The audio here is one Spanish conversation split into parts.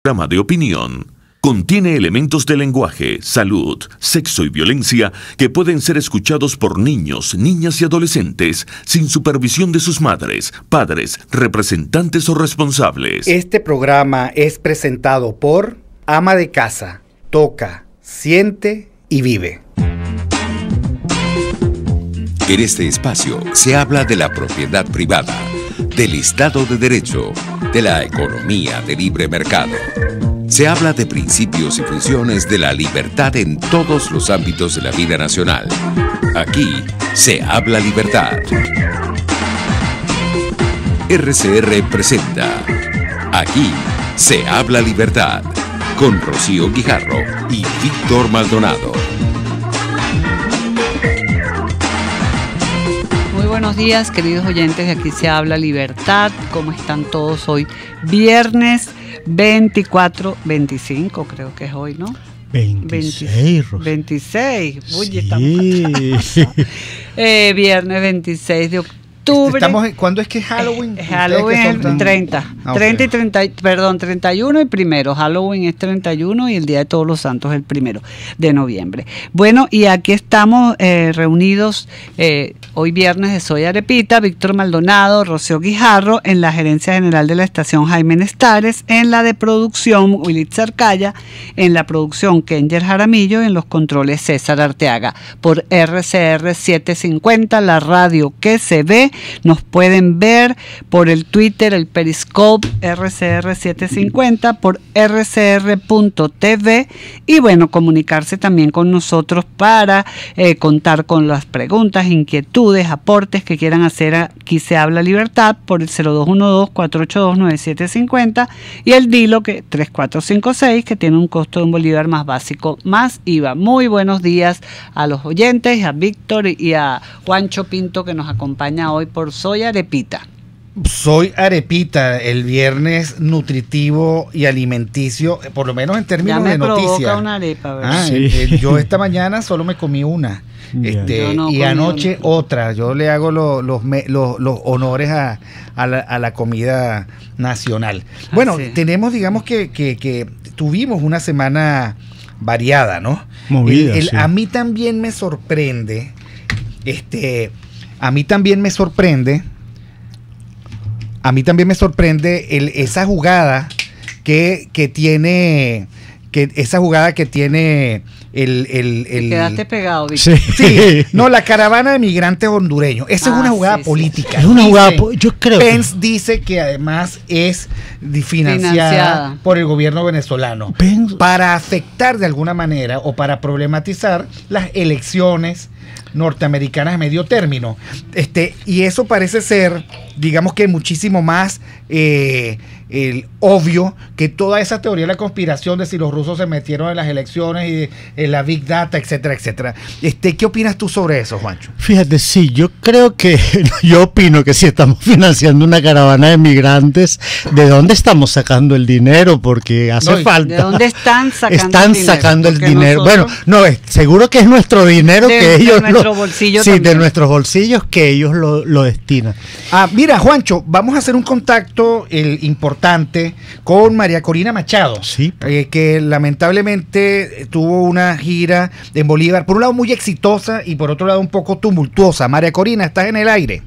Programa de opinión. Contiene elementos de lenguaje, salud, sexo y violencia que pueden ser escuchados por niños, niñas y adolescentes sin supervisión de sus madres, padres, representantes o responsables. Este programa es presentado por Ama de Casa. Toca, siente y vive. En este espacio se habla de la propiedad privada, del Estado de Derecho, de la economía de libre mercado. Se habla de principios y funciones de la libertad en todos los ámbitos de la vida nacional. Aquí se habla libertad. RCR presenta Aquí se habla libertad, con Rocío Guijarro y Víctor Maldonado. Muy buenos días, queridos oyentes de Aquí se habla libertad. ¿Cómo están todos hoy? Viernes 25 creo que es hoy, ¿no? 26, 26. Uy, sí. Estamos viernes 26 de octubre. ¿Cuándo es que es Halloween? Halloween es 30. 30 y 30, perdón, 31 y primero. Halloween es 31 y el Día de Todos los Santos es el 1 de noviembre. Bueno, y aquí estamos reunidos hoy viernes de Soy Arepita, Víctor Maldonado, Rocío Guijarro, en la gerencia general de la estación Jaime Nestares, en la de producción Wilitza Arcaya, en la producción Kenger Jaramillo y en los controles César Arteaga. Por RCR 750, la radio que se ve. Nos pueden ver por el Twitter, el Periscope RCR 750, por rcr.tv y bueno, comunicarse también con nosotros para contar con las preguntas, inquietudes, aportes que quieran hacer. Aquí se habla libertad por el 0212-482-9750 y el DILO que 3456 que tiene un costo de un bolívar más básico más IVA. Muy buenos días a los oyentes, a Víctor y a Juancho Pinto que nos acompaña hoy por Soy Arepita. Soy Arepita, el viernes nutritivo y alimenticio, por lo menos en términos de noticias. Ya me provoca una arepa, ¿verdad? Sí. Yo esta mañana solo me comí una. Y anoche otra. Yo le hago los honores a la comida nacional. Bueno, tenemos, digamos que tuvimos una semana variada, ¿no? Movida, sí. A mí también me sorprende, esa jugada que tiene Te quedaste pegado, Víctor. Sí, no, la caravana de migrantes hondureños. Esa es una jugada política. Es una jugada, yo creo. Pence dice que además es financiada por el gobierno venezolano para afectar de alguna manera o para problematizar las elecciones norteamericanas a medio término. Y eso parece ser, digamos que muchísimo más obvio que toda esa teoría de la conspiración de si los rusos se metieron en las elecciones y en la Big Data, etcétera, etcétera. ¿Qué opinas tú sobre eso, Juancho? Fíjate, sí, yo opino que si estamos financiando una caravana de migrantes, ¿de dónde estamos sacando el dinero? Porque hace falta. ¿De dónde están sacando el dinero? Están sacando el dinero. Bueno, no, seguro que es nuestro dinero que ellos de nuestros bolsillos que ellos lo destinan. Mira, Juancho, vamos a hacer un contacto importante con María Corina Machado, sí, que lamentablemente tuvo una gira en Bolívar, por un lado muy exitosa y por otro lado un poco tumultuosa. María Corina, estás en el aire.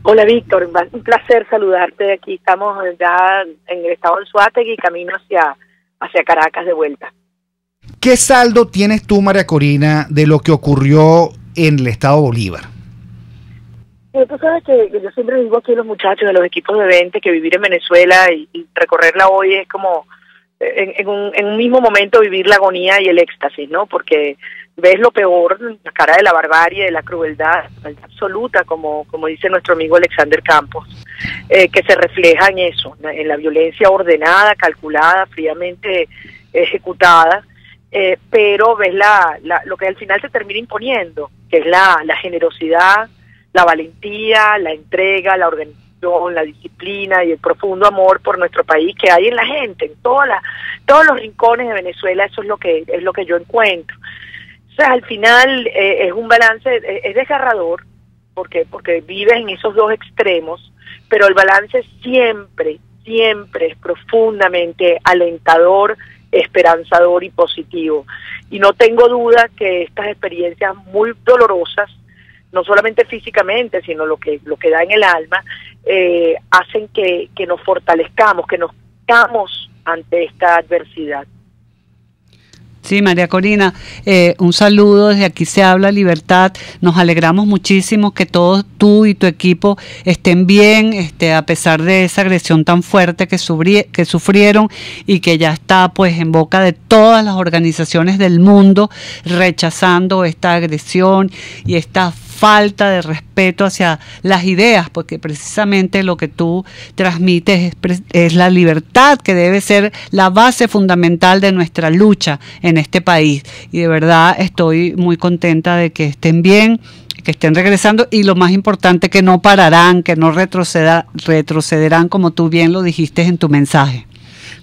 Hola Víctor, un placer saludarte. Aquí estamos ya en el estado de Anzoátegui y camino hacia Caracas de vuelta. ¿Qué saldo tienes tú, María Corina, de lo que ocurrió en el estado Bolívar? Tú sabes que yo siempre digo aquí a los muchachos de los equipos de 20 que vivir en Venezuela y recorrerla hoy es como en un mismo momento vivir la agonía y el éxtasis, ¿no? Porque ves lo peor, la cara de la barbarie, de la crueldad absoluta, como dice nuestro amigo Alexander Campos, que se refleja en eso, en la violencia ordenada, calculada, fríamente ejecutada, pero ves lo que al final se termina imponiendo, que es la generosidad, la valentía, la entrega, la organización, la disciplina y el profundo amor por nuestro país que hay en la gente, en todos los rincones de Venezuela. Eso es lo que yo encuentro. O sea, al final es un balance, es desgarrador, porque vives en esos dos extremos, pero el balance siempre siempre es profundamente alentador, esperanzador y positivo. Y no tengo duda que estas experiencias muy dolorosas, no solamente físicamente, sino lo que da en el alma, hacen que nos fortalezcamos, que nos damos ante esta adversidad. Sí, María Corina, un saludo, desde aquí se habla Libertad, nos alegramos muchísimo que todos tú y tu equipo estén bien, a pesar de esa agresión tan fuerte que sufrieron y que ya está pues en boca de todas las organizaciones del mundo rechazando esta agresión y esta falta de respeto hacia las ideas, porque precisamente lo que tú transmites es la libertad, que debe ser la base fundamental de nuestra lucha en este país. Y de verdad estoy muy contenta de que estén bien, que estén regresando, y lo más importante, que no pararán, que no retrocederán, como tú bien lo dijiste en tu mensaje.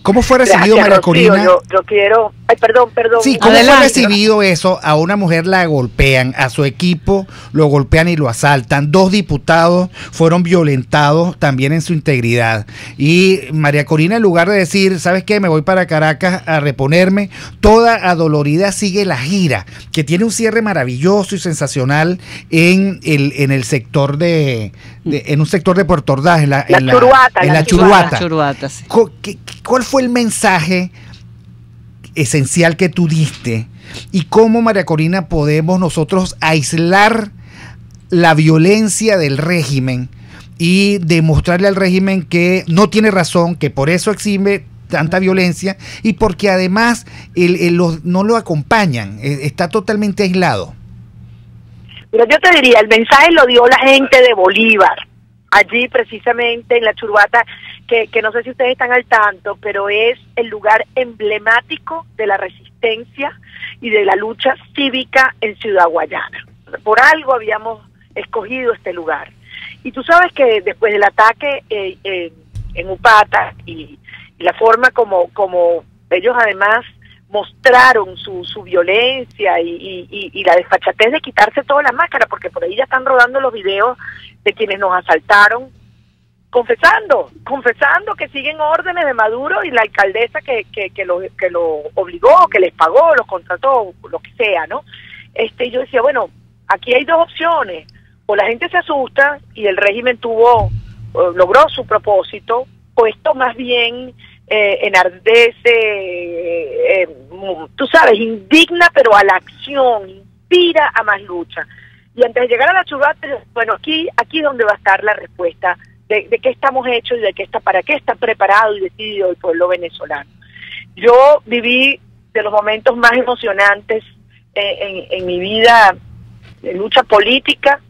¿Cómo fue recibido, María Corina? Yo quiero... Ay, perdón. Sí, ¿cómo fue recibido eso? A una mujer la golpean, a su equipo lo golpean y lo asaltan. 2 diputados fueron violentados también en su integridad. Y María Corina, en lugar de decir, ¿sabes qué? Me voy para Caracas a reponerme, toda adolorida sigue la gira, que tiene un cierre maravilloso y sensacional en el sector en un sector de Puerto Ordaz, en la Churuata. Sí. ¿Cuál fue el mensaje esencial que tú diste? ¿Y cómo, María Corina, podemos nosotros aislar la violencia del régimen y demostrarle al régimen que no tiene razón, que por eso exhibe tanta violencia y porque además no lo acompañan, está totalmente aislado? Mira, yo te diría, el mensaje lo dio la gente de Bolívar, allí precisamente en la Churuata, que no sé si ustedes están al tanto, pero es el lugar emblemático de la resistencia y de la lucha cívica en Ciudad Guayana. Por algo habíamos escogido este lugar. Y tú sabes que después del ataque en Upata y la forma como ellos además mostraron su violencia y la desfachatez de quitarse toda la máscara, porque por ahí ya están rodando los videos de quienes nos asaltaron, confesando que siguen órdenes de Maduro y la alcaldesa que lo obligó, que les pagó, los contrató, lo que sea, ¿no? Yo decía, bueno, aquí hay 2 opciones: o la gente se asusta y el régimen logró su propósito, o esto más bien enardece, tú sabes, indigna, pero a la acción, inspira a más lucha. Y antes de llegar a la Churuata, bueno, aquí es donde va a estar la respuesta de qué estamos hechos y para qué está preparado y decidido el pueblo venezolano. Yo viví de los momentos más emocionantes en mi vida de lucha política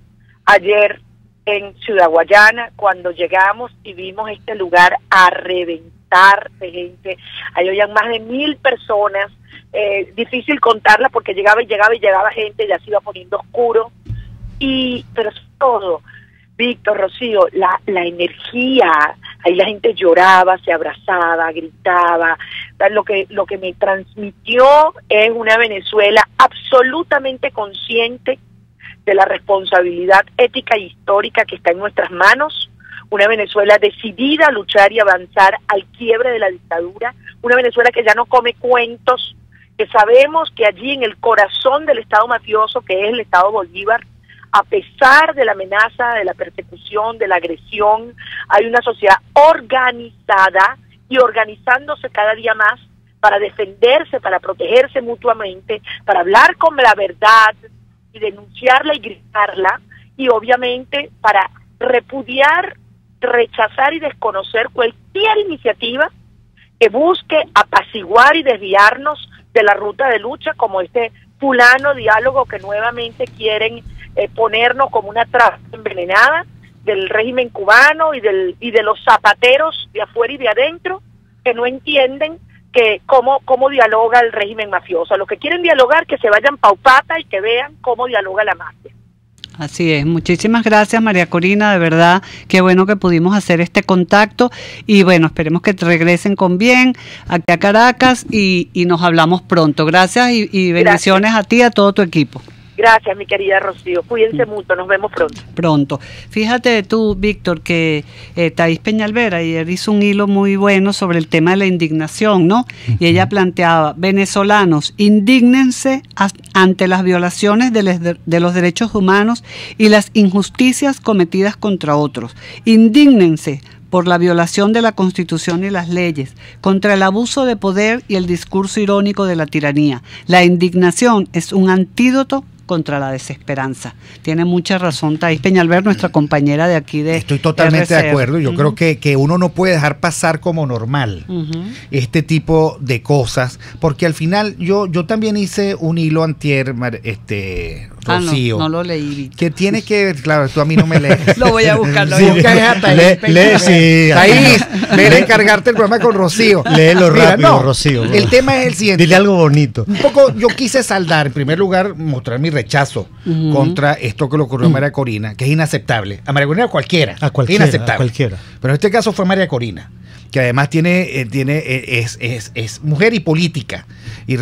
ayer en Ciudad Guayana, cuando llegamos y vimos este lugar a reventar de gente. Ahí habían más de 1000 personas, difícil contarla porque llegaba gente, ya se iba poniendo oscuro, pero sobre todo, Víctor, Rocío, la energía, ahí la gente lloraba, se abrazaba, gritaba. Lo que me transmitió es una Venezuela absolutamente consciente de la responsabilidad ética y histórica que está en nuestras manos, una Venezuela decidida a luchar y avanzar al quiebre de la dictadura, una Venezuela que ya no come cuentos, que sabemos que allí en el corazón del Estado mafioso, que es el Estado Bolívar, a pesar de la amenaza, de la persecución, de la agresión, hay una sociedad organizada y organizándose cada día más para defenderse, para protegerse mutuamente, para hablar con la verdad y denunciarla y gritarla, y obviamente para repudiar, rechazar y desconocer cualquier iniciativa que busque apaciguar y desviarnos de la ruta de lucha, como este fulano diálogo que nuevamente quieren ponernos como una trampa envenenada del régimen cubano y de los zapateros de afuera y de adentro, que no entienden que cómo dialoga el régimen mafioso. Los que quieren dialogar, que se vayan pa' Upata y que vean cómo dialoga la mafia. Así es. Muchísimas gracias, María Corina, de verdad, qué bueno que pudimos hacer este contacto, y bueno, esperemos que te regresen con bien aquí a Caracas y nos hablamos pronto. Gracias y bendiciones a ti y a todo tu equipo. Gracias, mi querida Rocío. Cuídense mucho, nos vemos pronto. Pronto. Fíjate tú, Víctor, que Thais Peñalver ayer hizo un hilo muy bueno sobre el tema de la indignación, ¿no? Y ella planteaba, venezolanos, indígnense ante las violaciones de los derechos humanos y las injusticias cometidas contra otros. Indígnense por la violación de la Constitución y las leyes, contra el abuso de poder y el discurso irónico de la tiranía. La indignación es un antídoto contra la desesperanza. Tiene mucha razón Thais Peñalver, nuestra compañera de aquí de Estoy totalmente RCR. de acuerdo. Yo creo que uno no puede dejar pasar como normal este tipo de cosas, porque al final yo también hice un hilo antier, Rocío. No lo leí, Víctor. Que tiene que ver, claro, tú a mí no me lees. Lo voy a buscar. Thais, ven a encargarte el programa con Rocío. Léelo rápido, Rocío. El tema es el siguiente. Dile algo bonito. Un poco, yo quise saldar, en primer lugar, mostrar mi rechazo contra esto que le ocurrió a María Corina, que es inaceptable. A María Corina cualquiera. A cualquiera. Es inaceptable. A cualquiera. Pero en este caso fue María Corina, que además es mujer y política. Y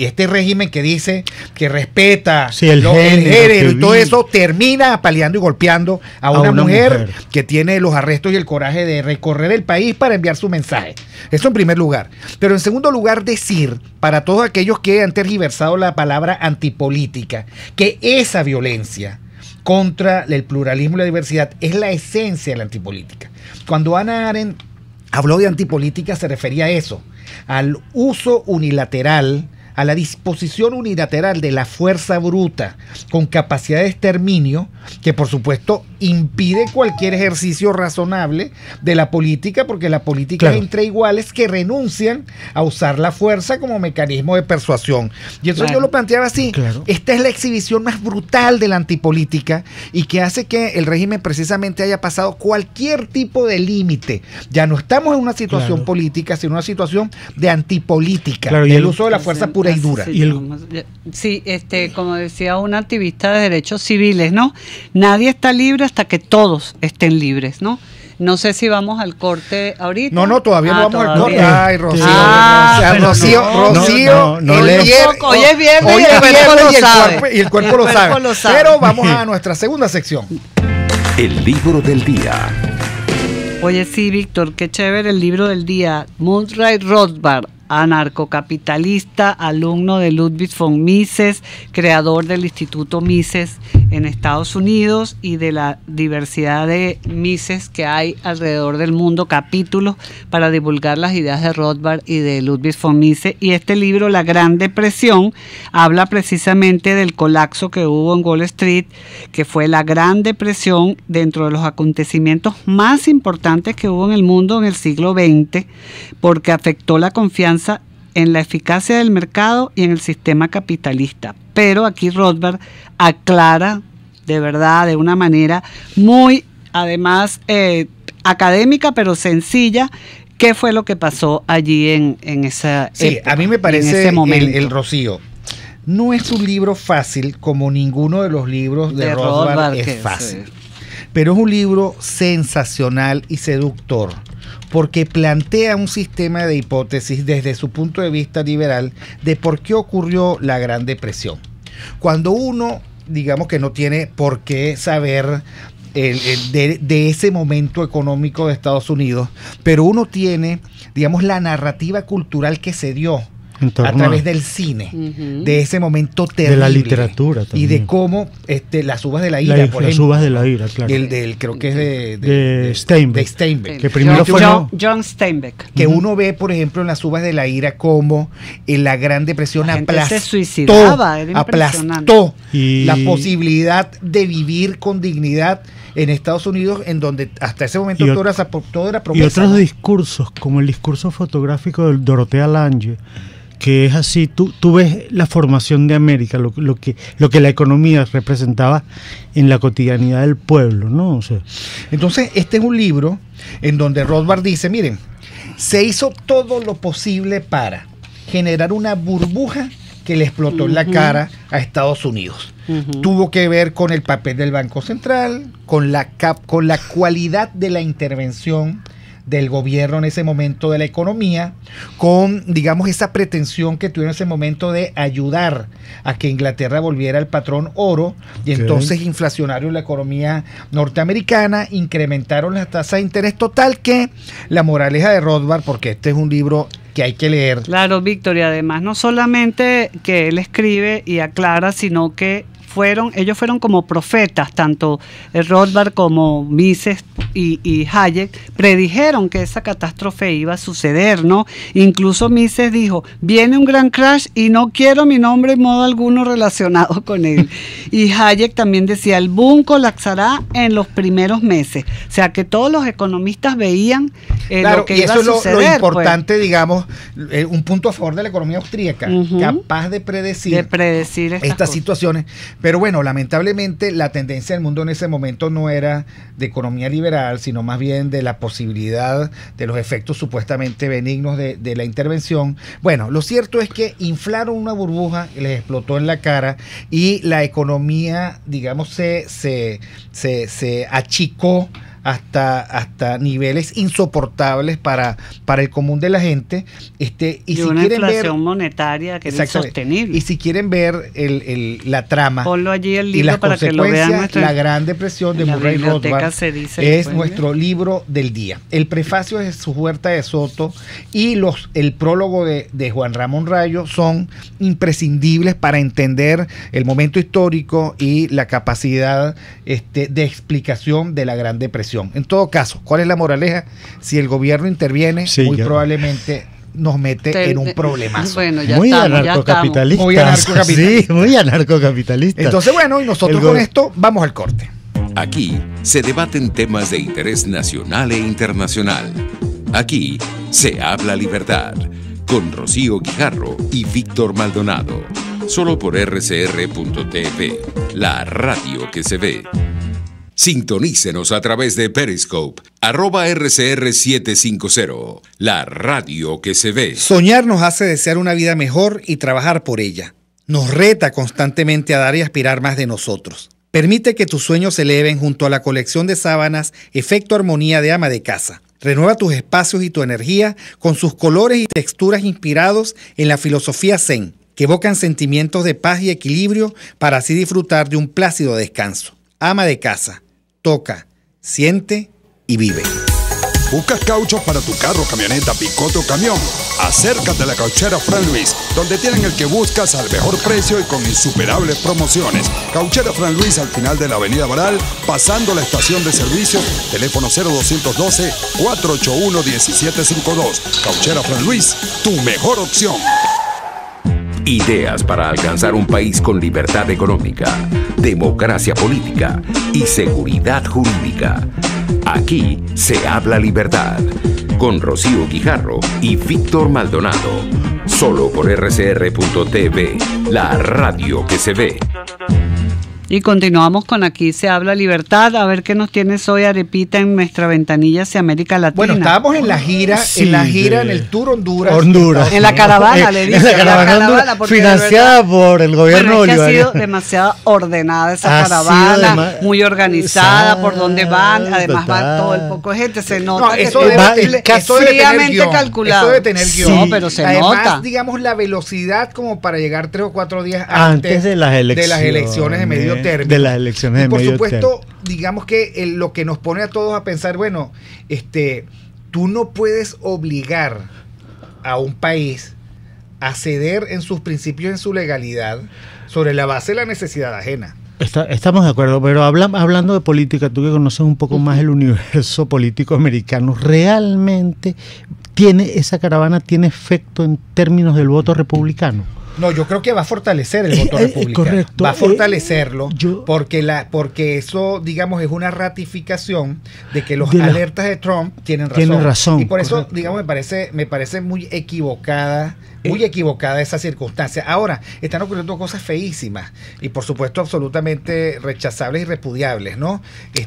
este régimen que dice que respeta el género y todo eso, termina apaleando y golpeando a una mujer que tiene los arrestos y el coraje de recorrer el país para enviar su mensaje. Eso en primer lugar. Pero en segundo lugar, decir para todos aquellos que han tergiversado la palabra antipolítica, que esa violencia contra el pluralismo y la diversidad es la esencia de la antipolítica. Cuando Hannah Arendt habló de antipolítica, se refería a eso, al uso unilateral, a la disposición unilateral de la fuerza bruta con capacidad de exterminio, que por supuesto impide cualquier ejercicio razonable de la política, porque la política es entre iguales que renuncian a usar la fuerza como mecanismo de persuasión. Y eso yo lo planteaba así. Esta es la exhibición más brutal de la antipolítica y que hace que el régimen precisamente haya pasado cualquier tipo de límite. Ya no estamos en una situación política, sino una situación de antipolítica, del uso de la fuerza pura y dura. Sí, como decía un activista de derechos civiles, ¿no? Nadie está libre hasta que todos estén libres, ¿no? No sé si vamos al corte ahorita. No, todavía no vamos al corte. Ay, Rocío. Rocío. Hoy es viernes y el cuerpo lo sabe. Y el cuerpo lo sabe. Pero vamos a nuestra segunda sección. El libro del día. Oye, sí, Víctor, qué chévere el libro del día. Murray Rothbard, anarcocapitalista, alumno de Ludwig von Mises, creador del Instituto Mises en Estados Unidos y de la diversidad de Mises que hay alrededor del mundo, capítulos para divulgar las ideas de Rothbard y de Ludwig von Mises. Y este libro, La Gran Depresión, habla precisamente del colapso que hubo en Wall Street, que fue la Gran Depresión dentro de los acontecimientos más importantes que hubo en el mundo en el siglo XX, porque afectó la confianza en la eficacia del mercado y en el sistema capitalista. Pero aquí Rothbard aclara de verdad, de una manera muy, además, académica, pero sencilla, qué fue lo que pasó allí en esa época, a mí me parece el Rocío. No es un libro fácil, como ninguno de los libros de Rothbard es fácil. Pero es un libro sensacional y seductor, porque plantea un sistema de hipótesis desde su punto de vista liberal de por qué ocurrió la Gran Depresión. Cuando uno, digamos que no tiene por qué saber de ese momento económico de Estados Unidos, pero uno tiene, digamos, la narrativa cultural que se dio a través del cine, de ese momento terrible. De la literatura también. Y de cómo las uvas de la ira, por ejemplo. Las uvas de la ira, claro. Creo que es de Steinbeck. De Steinbeck. Que primero fue John Steinbeck. Que uno ve, por ejemplo, en las uvas de la ira, como en la Gran Depresión aplastó la posibilidad de vivir con dignidad en Estados Unidos, en donde hasta ese momento todo era promesa. Y otros discursos, como el discurso fotográfico de Dorothea Lange, que es así, tú ves la formación de América, lo que la economía representaba en la cotidianidad del pueblo, ¿no? O sea, entonces, este es un libro en donde Rothbard dice, miren, se hizo todo lo posible para generar una burbuja que le explotó en la cara a Estados Unidos. Tuvo que ver con el papel del Banco Central, con la cualidad de la intervención del gobierno en ese momento de la economía, con, digamos, esa pretensión que tuvieron en ese momento de ayudar a que Inglaterra volviera al patrón oro, y entonces inflacionario la economía norteamericana, incrementaron las tasas de interés, total que la moraleja de Rothbard, porque este es un libro que hay que leer. Claro, Víctor, y además no solamente que él escribe y aclara, sino que ellos fueron como profetas, tanto Rothbard como Mises y Hayek predijeron que esa catástrofe iba a suceder, ¿no? Incluso Mises dijo, viene un gran crash y no quiero mi nombre en modo alguno relacionado con él. Y Hayek también decía, el boom colapsará en los primeros meses. O sea, que todos los economistas veían lo que iba a suceder. Y eso es lo importante, pues, digamos, un punto a favor de la economía austríaca, capaz de predecir estas situaciones. Pero bueno, lamentablemente la tendencia del mundo en ese momento no era de economía liberal, sino más bien de la posibilidad de los efectos supuestamente benignos de la intervención. Bueno, lo cierto es que inflaron una burbuja, les explotó en la cara y la economía, digamos, se achicó hasta niveles insoportables para el común de la gente, y si una quieren inflación ver, monetaria que es insostenible. Y si quieren ver la trama, ponlo allí el libro y las para consecuencias, que lo vean. La Gran Depresión de Murray Rothbard es nuestro libro del día. El prefacio es su Huerta de Soto y el prólogo de Juan Ramón Rayo son imprescindibles para entender el momento histórico y la capacidad de explicación de la Gran Depresión. En todo caso, ¿cuál es la moraleja? Si el gobierno interviene, probablemente nos mete en un problemazo. Bueno, muy anarcocapitalista. Sí, muy anarcocapitalista. Entonces, bueno, y nosotros con esto vamos al corte. Aquí se debaten temas de interés nacional e internacional. Aquí se habla libertad. Con Rocío Guijarro y Víctor Maldonado. Solo por rcr.tv, la radio que se ve. Sintonícenos a través de Periscope, @RCR750, la radio que se ve. Soñar nos hace desear una vida mejor y trabajar por ella. Nos reta constantemente a dar y aspirar más de nosotros. Permite que tus sueños se eleven junto a la colección de sábanas Efecto Armonía de Ama de Casa. Renueva tus espacios y tu energía con sus colores y texturas inspirados en la filosofía Zen, que evocan sentimientos de paz y equilibrio para así disfrutar de un plácido descanso. Ama de Casa. Toca, siente y vive. ¿Buscas cauchos para tu carro, camioneta, picote o camión? Acércate a la Cauchera Fran Luis, donde tienen el que buscas al mejor precio y con insuperables promociones. Cauchera Fran Luis al final de la Avenida Baral, pasando la estación de servicio, teléfono 0212-481-1752. Cauchera Fran Luis, tu mejor opción. Ideas para alcanzar un país con libertad económica, democracia política y seguridad jurídica. Aquí se habla libertad. Con Rocío Guijarro y Víctor Maldonado. Solo por rcr.tv, la radio que se ve. Y continuamos con Aquí se habla libertad. A ver qué nos tienes hoy, Arepita, en nuestra ventanilla hacia América Latina. Bueno, estábamos en la gira, en el Tour Honduras. En la caravana, le dicen. En la caravana financiada por el gobierno bolivariano. Ha sido demasiado ordenada esa caravana, muy organizada, por dónde van. Además va todo el poco de gente. Se nota que eso fríamente calculado. Eso debe tener guión. No, pero se nota. Además, digamos, la velocidad como para llegar 3 o 4 días antes de las elecciones de medio término. De las elecciones de medio término. Por supuesto, digamos que lo que nos pone a todos a pensar, bueno, tú no puedes obligar a un país a ceder en sus principios, en su legalidad, sobre la base de la necesidad ajena. Estamos de acuerdo, pero hablando de política, tú que conoces un poco más el universo político americano, ¿realmente esa caravana tiene efecto en términos del voto republicano? No, yo creo que va a fortalecer el voto republicano. Correcto. Va a fortalecerlo porque eso, digamos, es una ratificación de que los alertas de Trump tienen razón. Y por eso, digamos, me parece muy equivocada esa circunstancia. Ahora, están ocurriendo cosas feísimas y, por supuesto, absolutamente rechazables y repudiables, ¿no?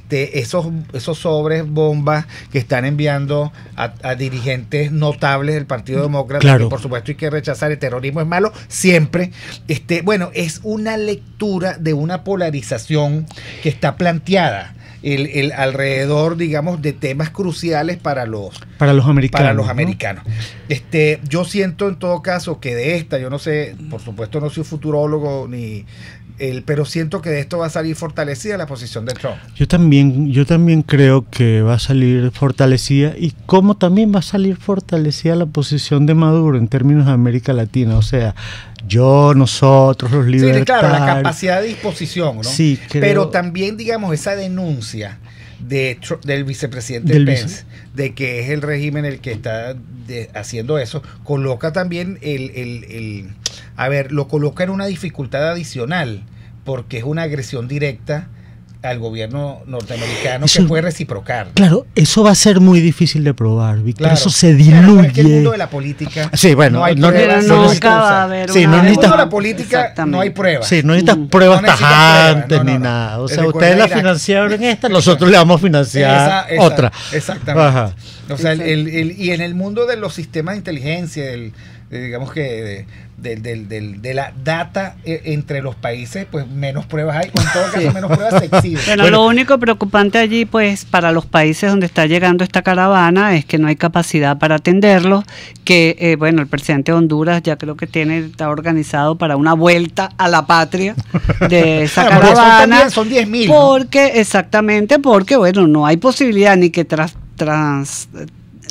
Esos sobres bombas que están enviando a dirigentes notables del Partido Demócrata, claro, que por supuesto hay que rechazar. El terrorismo es malo siempre. Bueno, es una lectura de una polarización que está planteada. el alrededor, digamos, de temas cruciales para los americanos. ¿No? Yo siento en todo caso que de esta, yo no sé, por supuesto no soy futurólogo pero siento que de esto va a salir fortalecida la posición de Trump. Yo también creo que va a salir fortalecida, y como también va a salir fortalecida la posición de Maduro en términos de América Latina. O sea, nosotros los libertarios. Sí, claro, la capacidad de disposición, ¿no? Sí, pero también, digamos, esa denuncia del vicepresidente Pence, de que es el régimen el que está haciendo eso, coloca también lo coloca en una dificultad adicional, porque es una agresión directa al gobierno norteamericano que puede reciprocar. Claro, eso va a ser muy difícil de probar, Víctor. Claro. Eso se diluye. Claro, es que el mundo de la política no hay pruebas. En el mundo de la política no hay pruebas. Sí, no necesitas pruebas tajantes ni nada. O sea, ustedes la financiaron esta, nosotros le vamos a financiar otra. Exactamente. Ajá. O sea, y en el mundo de los sistemas de inteligencia, digamos que de la data entre los países, pues menos pruebas hay, en todo caso menos pruebas se exhiben. Bueno, lo único preocupante allí, pues, para los países donde está llegando esta caravana es que no hay capacidad para atenderlos, que, el presidente de Honduras ya creo que está organizado para una vuelta a la patria de esa caravana. Son 10.000. Porque, no hay posibilidad ni que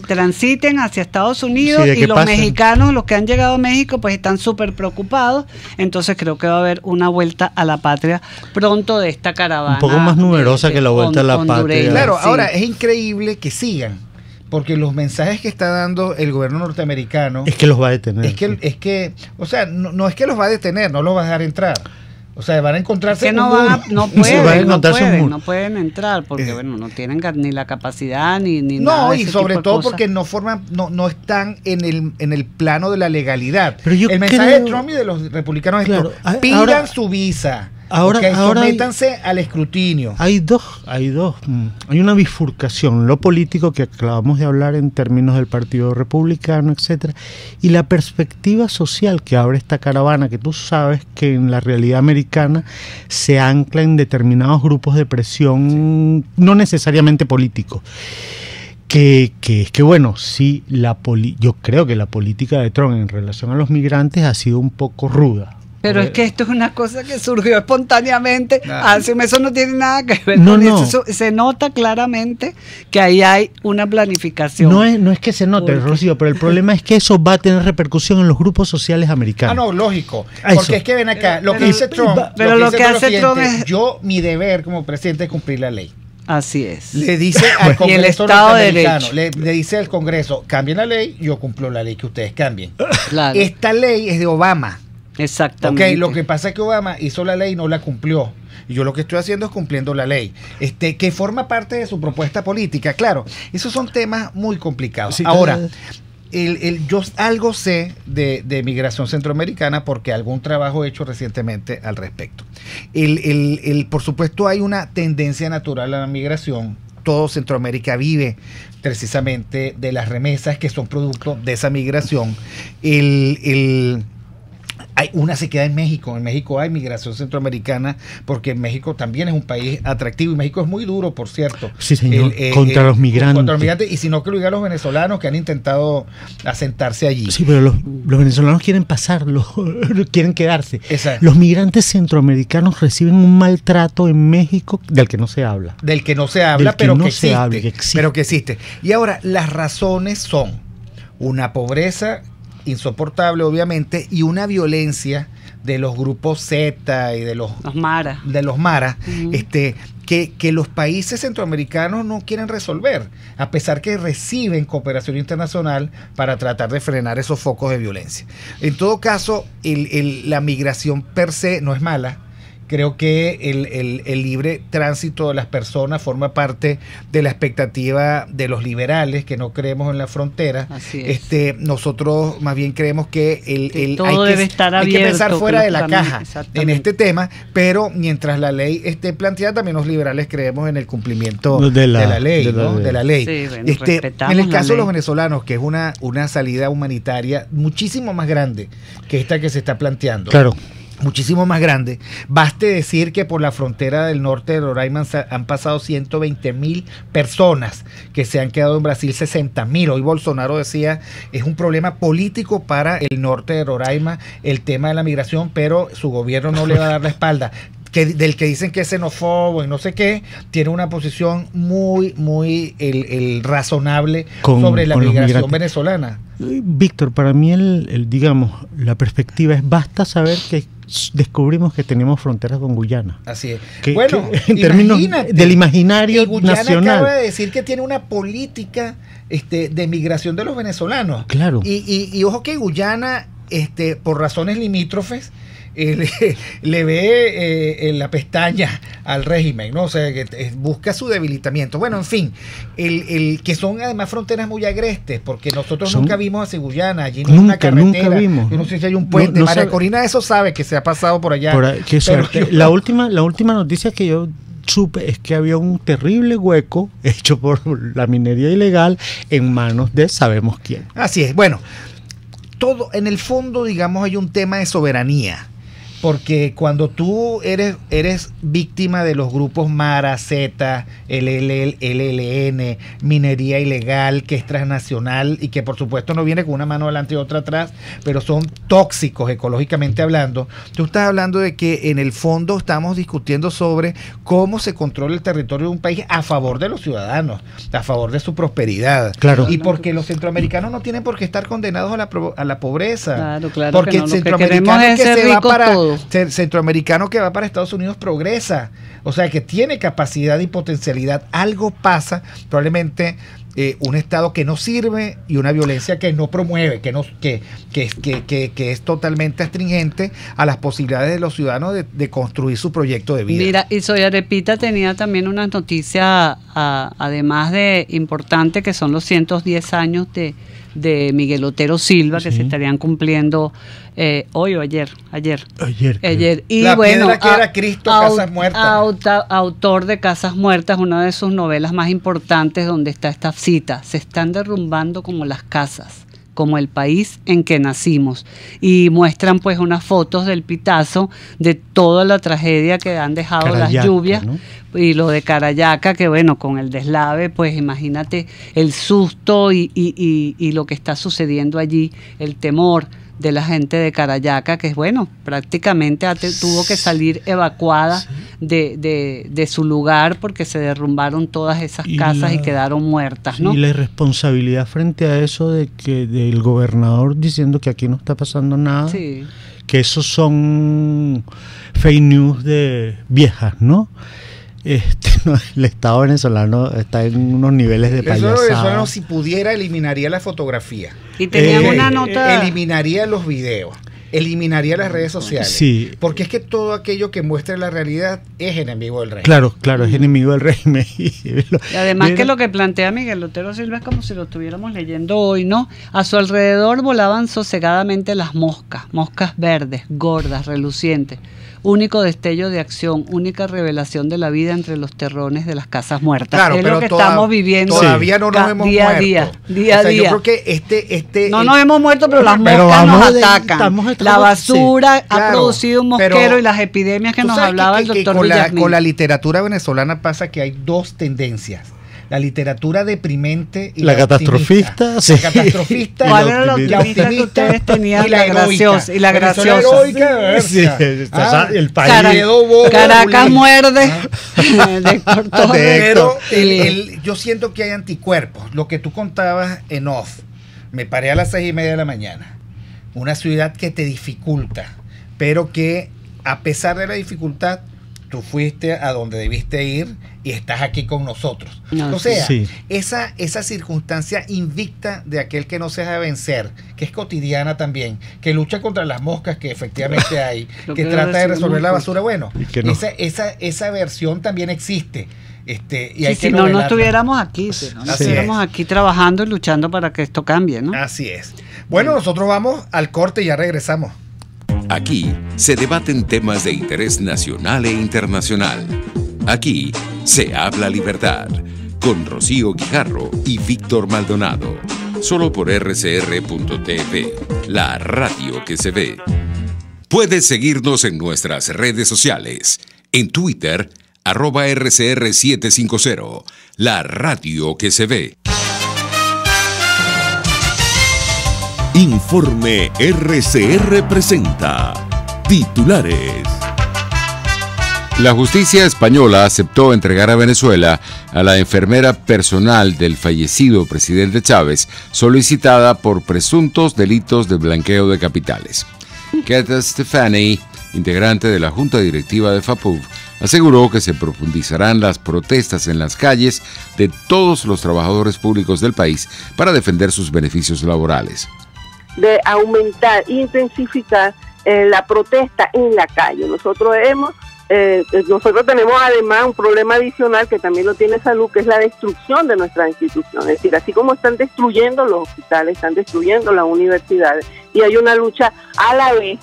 transiten hacia Estados Unidos, y los mexicanos, los que han llegado a México, pues están súper preocupados. Entonces creo que va a haber una vuelta a la patria pronto de esta caravana. Un poco más numerosa que la vuelta a la patria. Claro, ahora es increíble que sigan, porque los mensajes que está dando el gobierno norteamericano es que los va a detener. O sea, no es que los va a detener, no los va a dejar entrar. O sea, van a encontrarse que no pueden entrar porque no tienen ni la capacidad ni nada. No, y sobre todo porque no están en el plano de la legalidad. Pero el mensaje de Trump y de los republicanos es pidan su visa. Ahora sométanse al escrutinio. Hay una bifurcación, lo político que acabamos de hablar en términos del Partido Republicano, etcétera, y la perspectiva social que abre esta caravana, que tú sabes que en la realidad americana se ancla en determinados grupos de presión, no necesariamente políticos. Yo creo que la política de Trump en relación a los migrantes ha sido un poco ruda. Pero es que esto es una cosa que surgió espontáneamente. Eso no tiene nada que ver con eso. Se nota claramente que ahí hay una planificación. No es que se note, Rocío, pero el problema es que eso va a tener repercusión en los grupos sociales americanos. No, lógico. Porque es que ven acá, lo que dice Trump, mi deber como presidente es cumplir la ley. Así es. Le dice al Congreso norteamericano, le dice al Congreso, cambien la ley, yo cumplo la ley que ustedes cambien. Claro. Esta ley es de Obama. Exactamente. Lo que pasa es que Obama hizo la ley y no la cumplió. Y yo lo que estoy haciendo es cumpliendo la ley. Que forma parte de su propuesta política. Claro, esos son temas muy complicados. Sí, ahora, yo algo sé de migración centroamericana porque algún trabajo he hecho recientemente al respecto. Por supuesto, hay una tendencia natural a la migración. Todo Centroamérica vive precisamente de las remesas que son producto de esa migración. Una se queda en México. En México hay migración centroamericana porque México también es un país atractivo y México es muy duro, por cierto. Sí, señor, contra los migrantes. Contra los migrantes, y si no, que lo digan los venezolanos que han intentado asentarse allí. Sí, pero los venezolanos quieren pasarlo, quieren quedarse. Exacto. Los migrantes centroamericanos reciben un maltrato en México del que no se habla. Pero que existe. Y ahora, las razones son una pobreza insoportable, obviamente, y una violencia de los grupos Z y de los Mara, que los países centroamericanos no quieren resolver, a pesar que reciben cooperación internacional para tratar de frenar esos focos de violencia. En todo caso, la migración per se no es mala. Creo que el libre tránsito de las personas forma parte de la expectativa de los liberales, que no creemos en la frontera. Así es. Nosotros más bien creemos que hay que pensar fuera de la caja en este tema, pero mientras la ley esté planteada, también los liberales creemos en el cumplimiento de la ley. Sí, en el caso de los venezolanos, que es una salida humanitaria muchísimo más grande que esta que se está planteando. Claro. muchísimo más grande. Baste decir que por la frontera del norte de Roraima han pasado 120.000 personas, que se han quedado en Brasil 60.000. Hoy Bolsonaro decía, es un problema político para el norte de Roraima el tema de la migración, pero su gobierno no le va a dar la espalda. Del que dicen que es xenófobo y no sé qué, tiene una posición muy razonable sobre la migración venezolana. Víctor, para mí digamos, la perspectiva es, basta saber que descubrimos que tenemos fronteras con Guyana. Así es. Bueno, en términos del imaginario Guyana nacional. Acaba de decir que tiene una política de migración de los venezolanos. Claro. Y ojo que Guyana, por razones limítrofes, le ve en la pestaña al régimen, ¿no? O sea, que busca su debilitamiento. Bueno, en fin, que son además fronteras muy agrestes, porque nosotros nunca vimos hacia Guyana, allí no hay una carretera. Nunca vimos. Yo no sé si hay un puente. María Corina eso sabe, que se ha pasado por allá. Qué suerte. La última noticia que yo supe es que había un terrible hueco hecho por la minería ilegal en manos de sabemos quién. Así es. Bueno, todo en el fondo, digamos, hay un tema de soberanía. Porque cuando tú eres víctima de los grupos Mara, Z, LLN, minería ilegal, que es transnacional y que por supuesto no viene con una mano adelante y otra atrás, pero son tóxicos ecológicamente hablando, tú estás hablando de que en el fondo estamos discutiendo sobre cómo se controla el territorio de un país a favor de los ciudadanos, a favor de su prosperidad. Claro. Y porque los centroamericanos no tienen por qué estar condenados a la pobreza. Claro, porque no, el centroamericano que se va para centroamericano que va para Estados Unidos progresa, o sea que tiene capacidad y potencialidad. Algo pasa, probablemente un Estado que no sirve y una violencia que no promueve, que es totalmente astringente a las posibilidades de los ciudadanos de construir su proyecto de vida. Mira, y Soy Arepita tenía también una noticia, además de importante, que son los 110 años de Miguel Otero Silva, que se estarían cumpliendo hoy o ayer. Y la bueno, piedra que era Cristo, Casas Muertas. Autor de Casas Muertas, una de sus novelas más importantes, donde está esta cita: se están derrumbando como las casas, como el país en que nacimos. Y muestran pues unas fotos del pitazo de toda la tragedia que han dejado Carayaca, las lluvias, ¿no? Y lo de Carayaca, que bueno, con el deslave, pues imagínate el susto y lo que está sucediendo allí, el temor de la gente de Carayaca, que bueno, prácticamente tuvo que salir evacuada de su lugar porque se derrumbaron todas esas casas y quedaron muertas, ¿no? Y la irresponsabilidad frente a eso del gobernador diciendo que aquí no está pasando nada, que esos son fake news de viejas, ¿no? El Estado venezolano está en unos niveles de payasada. El Estado venezolano, si pudiera, eliminaría la fotografía. Y tenían una nota. Eliminaría los videos. Eliminaría las redes sociales. Sí. Porque es que todo aquello que muestre la realidad es enemigo del régimen. Claro, es enemigo del régimen. Y además que lo que plantea Miguel Otero Silva es como si lo estuviéramos leyendo hoy, ¿no? A su alrededor volaban sosegadamente las moscas verdes, gordas, relucientes. Único destello de acción, única revelación de la vida entre los terrones de las casas muertas. Claro, es pero lo que estamos viviendo. Todavía no nos hemos día muerto. Día a día. Yo creo que no nos hemos muerto, pero las moscas nos atacan. La basura ha producido un mosquero y las epidemias que nos hablaba el doctor Villamil. Con la literatura venezolana pasa que hay dos tendencias: la literatura deprimente y la catastrofista. La catastrofista. ¿Cuál era la optimista que ustedes tenían? Y la graciosa. Y la graciosa. El país. Caracas muerde. Pero yo siento que hay anticuerpos. Lo que tú contabas en off. Me paré a las 6:30 de la mañana. Una ciudad que te dificulta, pero que a pesar de la dificultad, tú fuiste a donde debiste ir y estás aquí con nosotros. O sea, esa circunstancia invicta de aquel que no se deja vencer, que es cotidiana también, que lucha contra las moscas que efectivamente hay, que trata de resolver la basura. Bueno, esa versión también existe. Y hay que no estuviéramos aquí, estuviéramos aquí trabajando y luchando para que esto cambie, ¿no? Así es. Bueno, nosotros vamos al corte y ya regresamos. Aquí se debaten temas de interés nacional e internacional. Aquí se habla libertad, con Rocío Guijarro y Víctor Maldonado. Solo por RCR.tv, la radio que se ve. Puedes seguirnos en nuestras redes sociales. En Twitter, @RCR750, la radio que se ve. Informe RCR presenta titulares. La justicia española aceptó entregar a Venezuela a la enfermera personal del fallecido presidente Chávez, solicitada por presuntos delitos de blanqueo de capitales. Keta Stefani, integrante de la Junta Directiva de FAPUV, aseguró que se profundizarán las protestas en las calles de todos los trabajadores públicos del país para defender sus beneficios laborales. De aumentar, intensificar la protesta en la calle. Nosotros tenemos además un problema adicional que también lo tiene salud, que es la destrucción de nuestras instituciones. Es decir, así como están destruyendo los hospitales, están destruyendo las universidades, y hay una lucha a la vez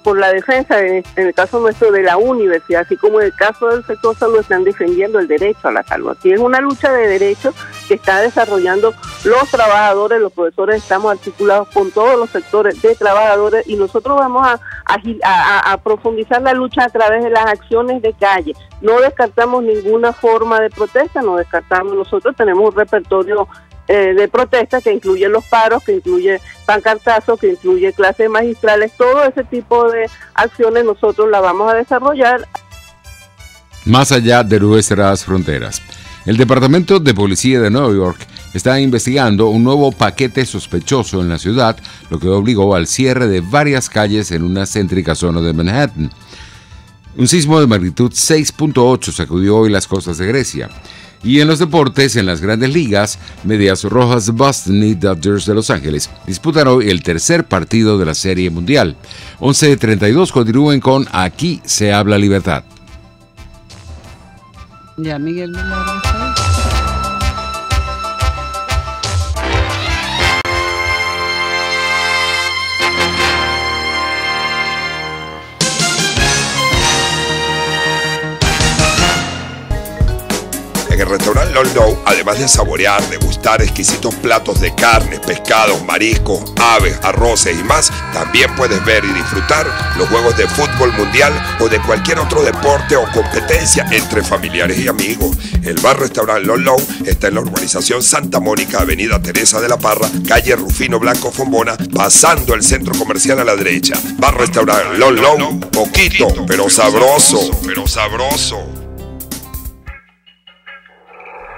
por la defensa, en el caso nuestro, de la universidad, así como en el caso del sector salud, están defendiendo el derecho a la salud. Aquí es una lucha de derechos que está desarrollando los trabajadores, los profesores, estamos articulados con todos los sectores de trabajadores, y nosotros vamos a profundizar la lucha a través de las acciones de calle. No descartamos ninguna forma de protesta, nosotros tenemos un repertorio de protesta que incluye los paros, que incluye pancartazos, que incluye clases magistrales. Todo ese tipo de acciones nosotros las vamos a desarrollar. Más allá de nuestras fronteras, el Departamento de Policía de Nueva York está investigando un nuevo paquete sospechoso en la ciudad, lo que obligó al cierre de varias calles en una céntrica zona de Manhattan. Un sismo de magnitud 6.8 sacudió hoy las costas de Grecia. Y en los deportes, en las grandes ligas, Medias Rojas de Boston y Dodgers de Los Ángeles disputan hoy el tercer partido de la Serie Mundial. 11:32 continúen con Aquí se habla libertad. Ya, Miguel Velarde. En el restaurante Lolo, además de saborear, degustar exquisitos platos de carnes, pescados, mariscos, aves, arroces y más, también puedes ver y disfrutar los juegos de fútbol mundial o de cualquier otro deporte o competencia entre familiares y amigos. El bar-restaurante Lolo está en la urbanización Santa Mónica, avenida Teresa de la Parra, calle Rufino Blanco Fombona, pasando el centro comercial a la derecha. Bar-restaurante Lolo, poquito, pero sabroso,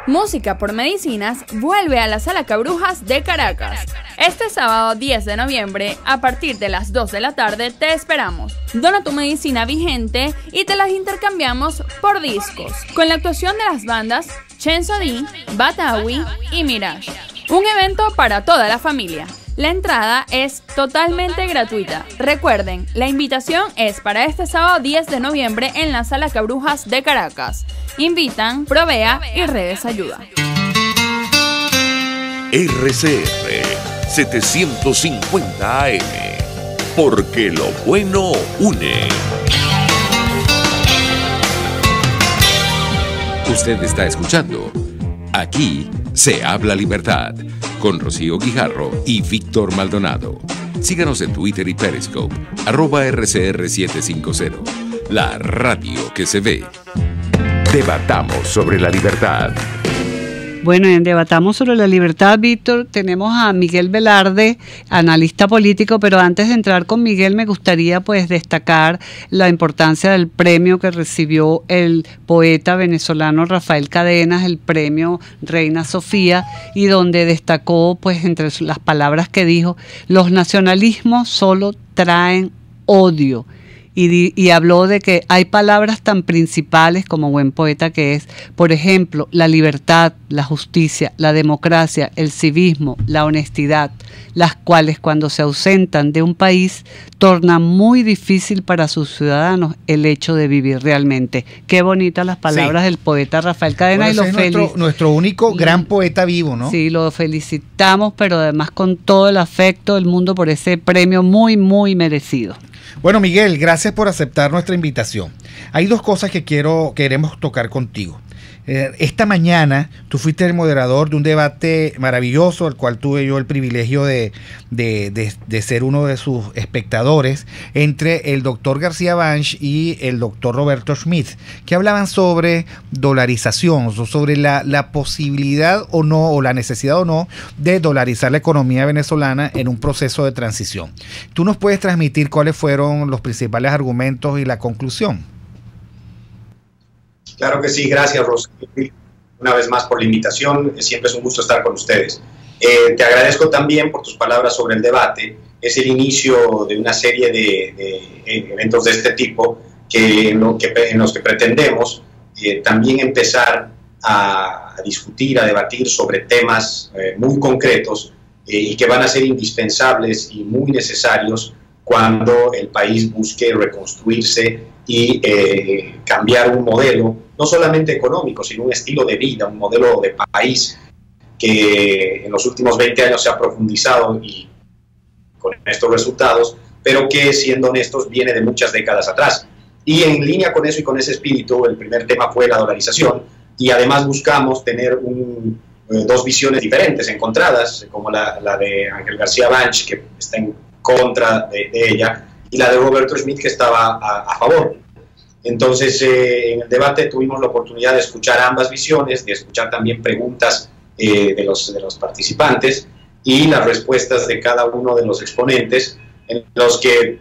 Música por Medicinas vuelve a la Sala Cabrujas de Caracas. Este sábado 10 de noviembre, a partir de las 2 de la tarde, te esperamos. Dona tu medicina vigente y te las intercambiamos por discos, con la actuación de las bandas Chenzo D, Batawi y Mirage. Un evento para toda la familia. La entrada es totalmente gratuita. Recuerden, la invitación es para este sábado 10 de noviembre en la Sala Cabrujas de Caracas. Invitan Provea y Redes Ayuda. RCR 750 AM, porque lo bueno une. Usted está escuchando Aquí se habla libertad, con Rocío Guijarro y Víctor Maldonado. Síganos en Twitter y Periscope, @RCR750, la radio que se ve. Debatamos sobre la libertad. Bueno, en Debatamos sobre la libertad, Víctor, tenemos a Miguel Velarde, analista político, pero antes de entrar con Miguel me gustaría pues destacar la importancia del premio que recibió el poeta venezolano Rafael Cadenas, el premio Reina Sofía, y donde destacó pues entre las palabras que dijo: los nacionalismos solo traen odio. Y habló de que hay palabras tan principales como buen poeta que es, por ejemplo, la libertad, la justicia, la democracia, el civismo, la honestidad, las cuales cuando se ausentan de un país tornan muy difícil para sus ciudadanos el hecho de vivir realmente. Qué bonitas las palabras del poeta Rafael Cadenas, bueno, y lo nuestro único gran poeta vivo, ¿no? Sí, lo felicitamos, pero además con todo el afecto del mundo por ese premio muy, muy merecido. Bueno, Miguel, gracias por aceptar nuestra invitación. Hay dos cosas que queremos tocar contigo. Esta mañana tú fuiste el moderador de un debate maravilloso, al cual tuve yo el privilegio de ser uno de sus espectadores, entre el doctor García Banch y el doctor Roberto Schmidt, que hablaban sobre dolarización, sobre la posibilidad o no, o la necesidad o no, de dolarizar la economía venezolana en un proceso de transición. ¿Tú nos puedes transmitir cuáles fueron los principales argumentos y la conclusión? Claro que sí, gracias Rosy, una vez más por la invitación, siempre es un gusto estar con ustedes. Te agradezco también por tus palabras sobre el debate, es el inicio de una serie de eventos de este tipo en los que pretendemos también empezar a discutir, a debatir sobre temas muy concretos y que van a ser indispensables y muy necesarios cuando el país busque reconstruirse y cambiar un modelo, no solamente económico, sino un estilo de vida, un modelo de país que en los últimos 20 años se ha profundizado y con estos resultados, pero que, siendo honestos, viene de muchas décadas atrás. Y en línea con eso y con ese espíritu, el primer tema fue la dolarización, y además buscamos tener dos visiones diferentes, encontradas, como la de Ángel García Banch, que está en contra de ella, y la de Roberto Schmidt, que estaba a favor. Entonces, en el debate tuvimos la oportunidad de escuchar ambas visiones, de escuchar también preguntas de los participantes y las respuestas de cada uno de los exponentes, en los que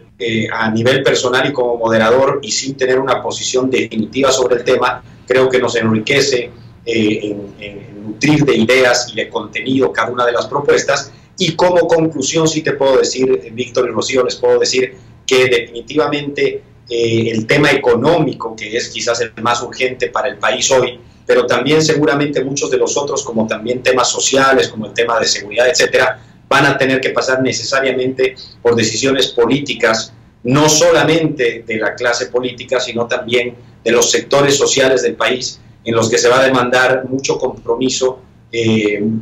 a nivel personal y como moderador, y sin tener una posición definitiva sobre el tema, creo que nos enriquece en nutrir de ideas y de contenido cada una de las propuestas. Y como conclusión, sí te puedo decir, Víctor y Rocío, les puedo decir que definitivamente el tema económico, que es quizás el más urgente para el país hoy, pero también seguramente muchos de los otros, como también temas sociales, como el tema de seguridad, etcétera, van a tener que pasar necesariamente por decisiones políticas, no solamente de la clase política, sino también de los sectores sociales del país, en los que se va a demandar mucho compromiso,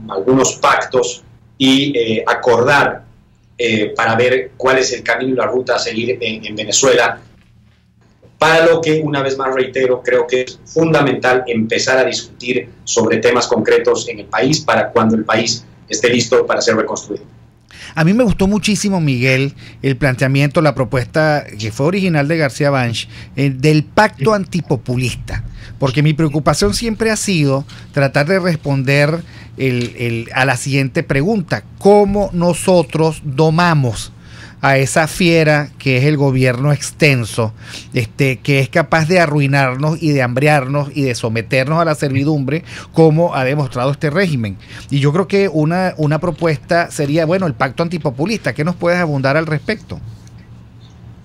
algunos pactos y acordar para ver cuál es el camino y la ruta a seguir en Venezuela, para lo que, una vez más reitero, creo que es fundamental empezar a discutir sobre temas concretos en el país para cuando el país esté listo para ser reconstruido. A mí me gustó muchísimo, Miguel, el planteamiento, la propuesta que fue original de García Banch, del pacto antipopulista, porque mi preocupación siempre ha sido tratar de responder a la siguiente pregunta: ¿cómo nosotros domamos a esa fiera que es el gobierno extenso, que es capaz de arruinarnos y de hambriarnos y de someternos a la servidumbre, como ha demostrado este régimen? Y yo creo que una propuesta sería, bueno, el pacto antipopulista. ¿Qué nos puedes abundar al respecto?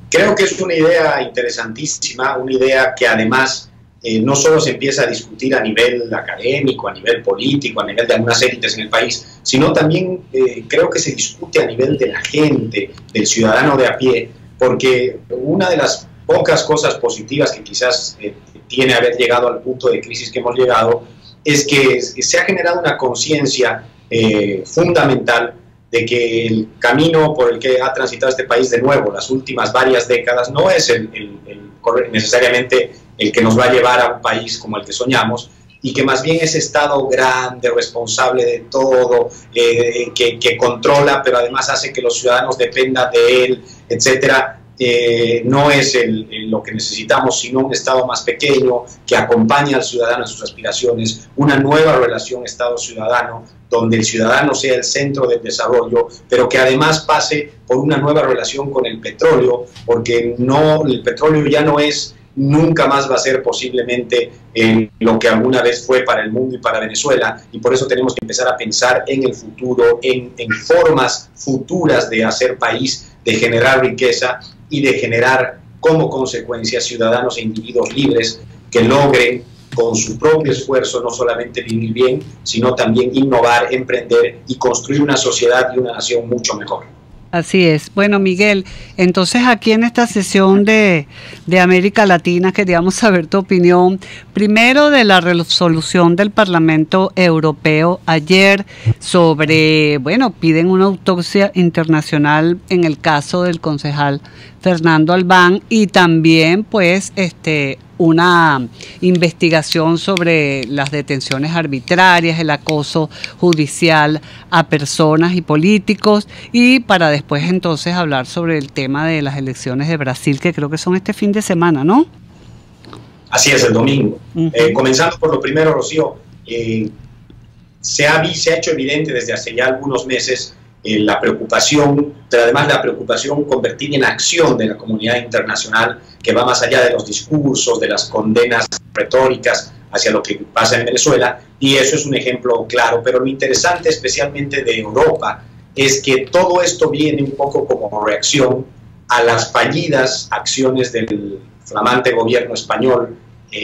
Creo que es una idea interesantísima, una idea que además no solo se empieza a discutir a nivel académico, a nivel político, a nivel de algunas élites en el país, sino también creo que se discute a nivel de la gente, del ciudadano de a pie, porque una de las pocas cosas positivas que quizás tiene haber llegado al punto de crisis que hemos llegado es que se ha generado una conciencia fundamental de que el camino por el que ha transitado este país de nuevo las últimas varias décadas no es necesariamente el que nos va a llevar a un país como el que soñamos, y que más bien ese Estado grande, responsable de todo, que controla, pero además hace que los ciudadanos dependan de él, etcétera, no es lo que necesitamos, sino un Estado más pequeño, que acompañe al ciudadano en sus aspiraciones, una nueva relación Estado-ciudadano, donde el ciudadano sea el centro del desarrollo, pero que además pase por una nueva relación con el petróleo, porque el petróleo ya no es, nunca más va a ser posiblemente lo que alguna vez fue para el mundo y para Venezuela, y por eso tenemos que empezar a pensar en el futuro, en formas futuras de hacer país, de generar riqueza y de generar como consecuencia ciudadanos e individuos libres que logren con su propio esfuerzo no solamente vivir bien, sino también innovar, emprender y construir una sociedad y una nación mucho mejor. Así es. Bueno, Miguel, entonces aquí en esta sesión de América Latina queríamos saber tu opinión, primero de la resolución del Parlamento Europeo ayer sobre, bueno, piden una autopsia internacional en el caso del concejal Fernando Albán, y también pues una investigación sobre las detenciones arbitrarias, el acoso judicial a personas y políticos, y para después entonces hablar sobre el tema de las elecciones de Brasil, que creo que son este fin de semana, ¿no? Así es, el domingo. Comenzando por lo primero, Rocío, se ha hecho evidente desde hace ya algunos meses la preocupación, pero además la preocupación convertida en acción de la comunidad internacional, que va más allá de los discursos, de las condenas retóricas hacia lo que pasa en Venezuela, y eso es un ejemplo claro. Pero lo interesante, especialmente de Europa, es que todo esto viene un poco como reacción a las fallidas acciones del flamante gobierno español,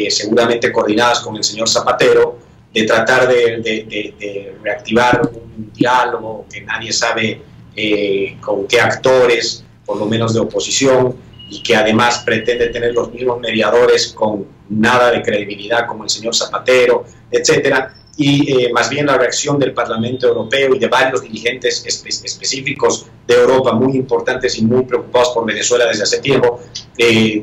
seguramente coordinadas con el señor Zapatero, de tratar de reactivar un diálogo que nadie sabe con qué actores, por lo menos de oposición, y que además pretende tener los mismos mediadores con nada de credibilidad como el señor Zapatero, etcétera. Y más bien la reacción del Parlamento Europeo y de varios dirigentes específicos de Europa muy importantes y muy preocupados por Venezuela desde hace tiempo,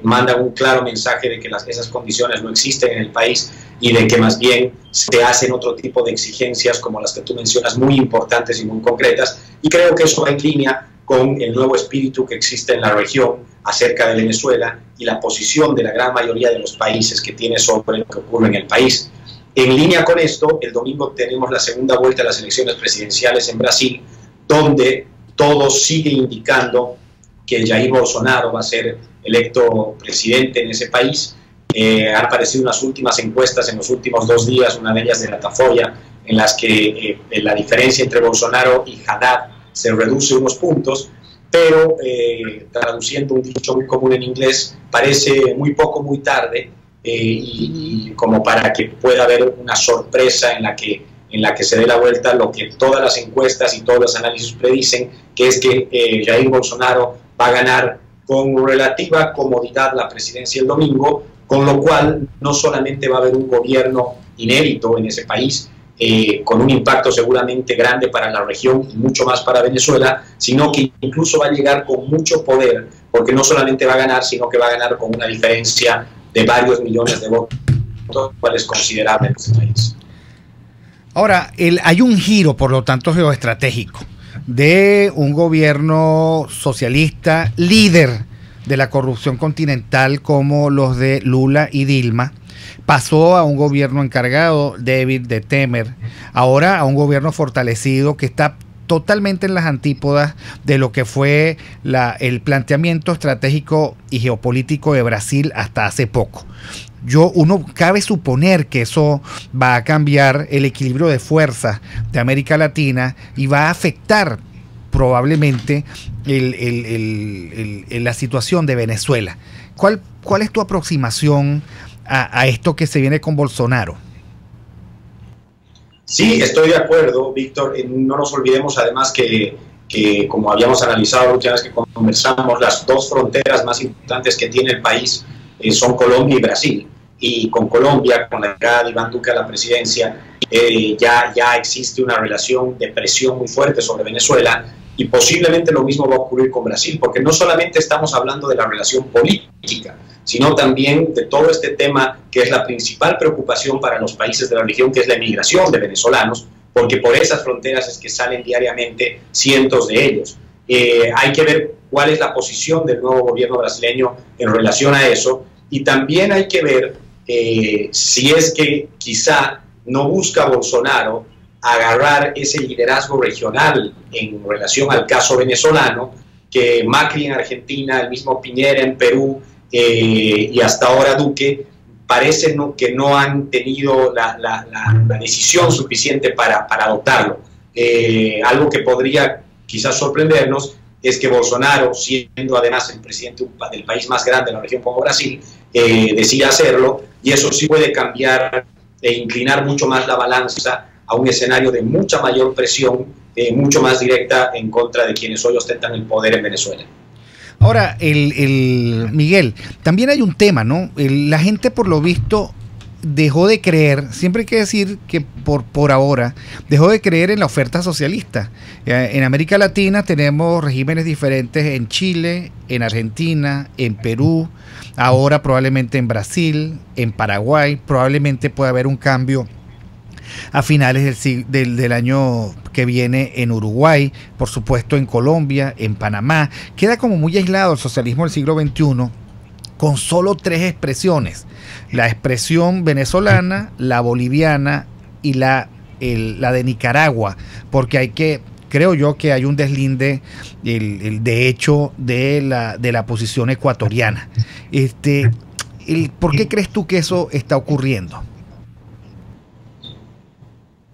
mandan un claro mensaje de que esas condiciones no existen en el país y de que más bien se hacen otro tipo de exigencias como las que tú mencionas, muy importantes y muy concretas, y creo que eso va en línea con el nuevo espíritu que existe en la región acerca de Venezuela y la posición de la gran mayoría de los países que tiene sobre lo que ocurre en el país. En línea con esto, el domingo tenemos la segunda vuelta de las elecciones presidenciales en Brasil, donde todo sigue indicando que Jair Bolsonaro va a ser electo presidente en ese país. Han aparecido unas últimas encuestas en los últimos 2 días, una de ellas de Datafolha, en las que la diferencia entre Bolsonaro y Haddad se reduce unos puntos, pero traduciendo un dicho muy común en inglés, parece muy poco, muy tarde, y como para que pueda haber una sorpresa en la que se dé la vuelta lo que todas las encuestas y todos los análisis predicen, que es que Jair Bolsonaro va a ganar con relativa comodidad la presidencia el domingo, con lo cual no solamente va a haber un gobierno inédito en ese país, con un impacto seguramente grande para la región y mucho más para Venezuela, sino que incluso va a llegar con mucho poder, porque no solamente va a ganar, sino que va a ganar con una diferencia de varios millones de votos, lo cual es considerable en ese país. Ahora, hay un giro, por lo tanto, geoestratégico de un gobierno socialista líder de la corrupción continental como los de Lula y Dilma, pasó a un gobierno encargado débil de Temer, ahora a un gobierno fortalecido que está totalmente en las antípodas de lo que fue el planteamiento estratégico y geopolítico de Brasil hasta hace poco. Uno cabe suponer que eso va a cambiar el equilibrio de fuerzas de América Latina y va a afectar probablemente la situación de Venezuela. ¿Cuál es tu aproximación a esto que se viene con Bolsonaro? Sí, estoy de acuerdo, Víctor. No nos olvidemos además que como habíamos analizado la última vez que conversamos, las 2 fronteras más importantes que tiene el país son Colombia y Brasil. Y con Colombia, con la llegada de Iván Duque a la presidencia, ya existe una relación de presión muy fuerte sobre Venezuela, y posiblemente lo mismo va a ocurrir con Brasil, porque no solamente estamos hablando de la relación política, sino también de todo este tema que es la principal preocupación para los países de la región, que es la emigración de venezolanos, porque por esas fronteras es que salen diariamente cientos de ellos. Hay que ver cuál es la posición del nuevo gobierno brasileño en relación a eso, y también hay que ver si es que quizá no busca Bolsonaro agarrar ese liderazgo regional en relación al caso venezolano, que Macri en Argentina, el mismo Piñera en Perú y hasta ahora Duque, parece que no han tenido la decisión suficiente para adoptarlo. Algo que podría quizás sorprendernos es que Bolsonaro, siendo además el presidente del país más grande de la región como Brasil, decida hacerlo, y eso sí puede cambiar e inclinar mucho más la balanza a un escenario de mucha mayor presión, mucho más directa en contra de quienes hoy ostentan el poder en Venezuela. Ahora, Miguel, también hay un tema, ¿no? La gente, por lo visto, dejó de creer, siempre hay que decir que por ahora, dejó de creer en la oferta socialista. En América Latina tenemos regímenes diferentes en Chile, en Argentina, en Perú, ahora probablemente en Brasil, en Paraguay, probablemente pueda haber un cambio a finales del año que viene en Uruguay, por supuesto en Colombia, en Panamá. Queda como muy aislado el socialismo del siglo XXI con solo 3 expresiones: la expresión venezolana, la boliviana y la de Nicaragua, porque creo yo que hay un deslinde de hecho de la posición ecuatoriana. ¿Por qué crees tú que eso está ocurriendo?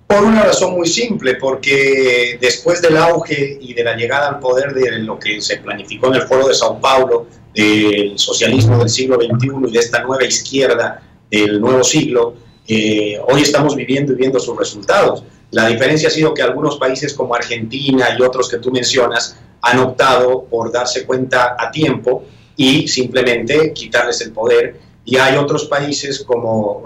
Por una razón muy simple, porque después del auge y de la llegada al poder de lo que se planificó en el Foro de Sao Paulo, del socialismo del siglo XXI y de esta nueva izquierda del nuevo siglo, hoy estamos viendo sus resultados. La diferencia ha sido que algunos países como Argentina y otros que tú mencionas han optado por darse cuenta a tiempo y simplemente quitarles el poder, y hay otros países como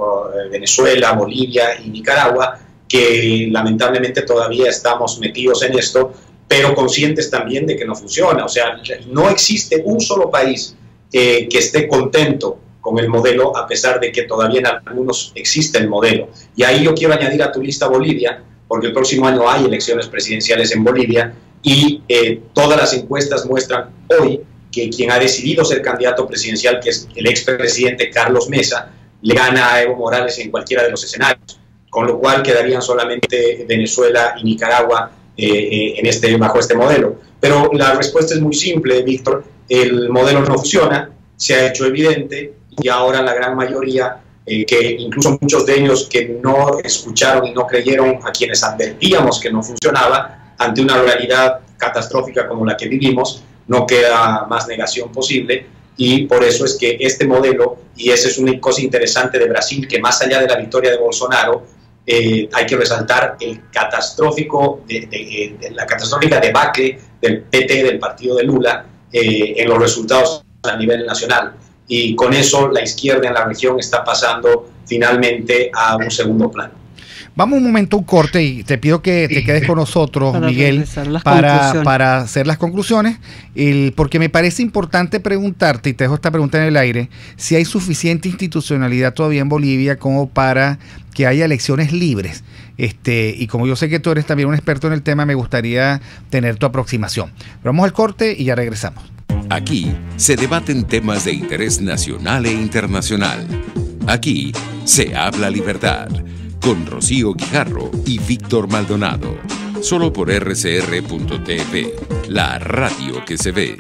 Venezuela, Bolivia y Nicaragua que lamentablemente todavía estamos metidos en esto, pero conscientes también de que no funciona. O sea, no existe un solo país que esté contento con el modelo, a pesar de que todavía en algunos existe el modelo. Y ahí yo quiero añadir a tu lista Bolivia, porque el próximo año hay elecciones presidenciales en Bolivia, y todas las encuestas muestran hoy que quien ha decidido ser candidato presidencial, que es el expresidente Carlos Mesa, le gana a Evo Morales en cualquiera de los escenarios, con lo cual quedarían solamente Venezuela y Nicaragua bajo este modelo. Pero la respuesta es muy simple, Víctor: el modelo no funciona, se ha hecho evidente, y ahora la gran mayoría, que incluso muchos de ellos que no escucharon y no creyeron a quienes advertíamos que no funcionaba, ante una realidad catastrófica como la que vivimos, no queda más negación posible. Y por eso es que este modelo, y esa es una cosa interesante de Brasil, que más allá de la victoria de Bolsonaro, hay que resaltar la catastrófica debacle del PT, del partido de Lula, en los resultados a nivel nacional. Y con eso la izquierda en la región está pasando finalmente a un segundo plano. Vamos un momento a un corte y te pido que te quedes con nosotros, Miguel, para hacer las conclusiones, porque me parece importante preguntarte, y te dejo esta pregunta en el aire, si hay suficiente institucionalidad todavía en Bolivia como para que haya elecciones libres. Y como yo sé que tú eres también un experto en el tema, me gustaría tener tu aproximación. Pero vamos al corte y ya regresamos. Aquí se debaten temas de interés nacional e internacional. Aquí se habla libertad, con Rocío Guijarro y Víctor Maldonado. Solo por rcr.tv, la radio que se ve.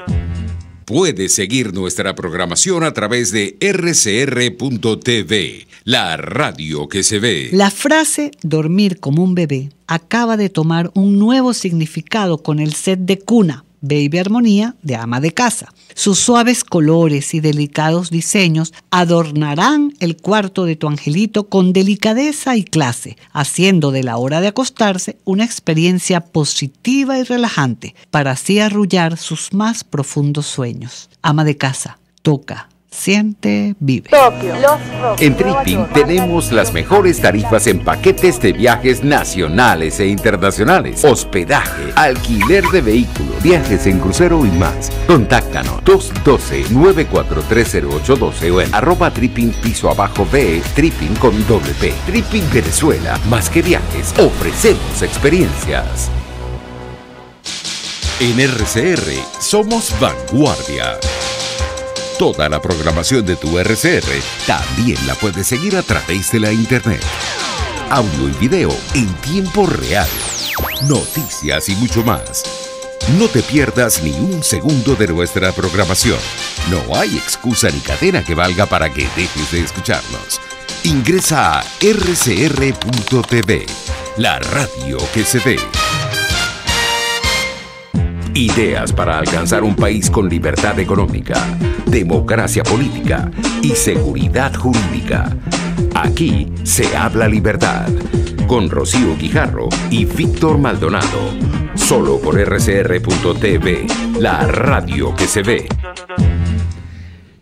Puedes seguir nuestra programación a través de rcr.tv, la radio que se ve. La frase dormir como un bebé acaba de tomar un nuevo significado con el set de cuna Baby Armonía de ama de casa. Sus suaves colores y delicados diseños adornarán el cuarto de tu angelito con delicadeza y clase, haciendo de la hora de acostarse una experiencia positiva y relajante para así arrullar sus más profundos sueños. Ama de casa, toca, siente, vive. En Tripping tenemos las mejores tarifas en paquetes de viajes nacionales e internacionales, hospedaje, alquiler de vehículos, viajes en crucero y más. Contáctanos 212-9430812 o en @tripping_BE, Tripping con doble P. Tripping Venezuela, más que viajes, ofrecemos experiencias. En RCR somos vanguardia. Toda la programación de tu RCR también la puedes seguir a través de la internet. Audio y video en tiempo real. Noticias y mucho más. No te pierdas ni un segundo de nuestra programación. No hay excusa ni cadena que valga para que dejes de escucharnos. Ingresa a rcr.tv, la radio que se ve. Ideas para alcanzar un país con libertad económica, democracia política y seguridad jurídica. Aquí se habla libertad, con Rocío Guijarro y Víctor Maldonado. Solo por rcr.tv, la radio que se ve.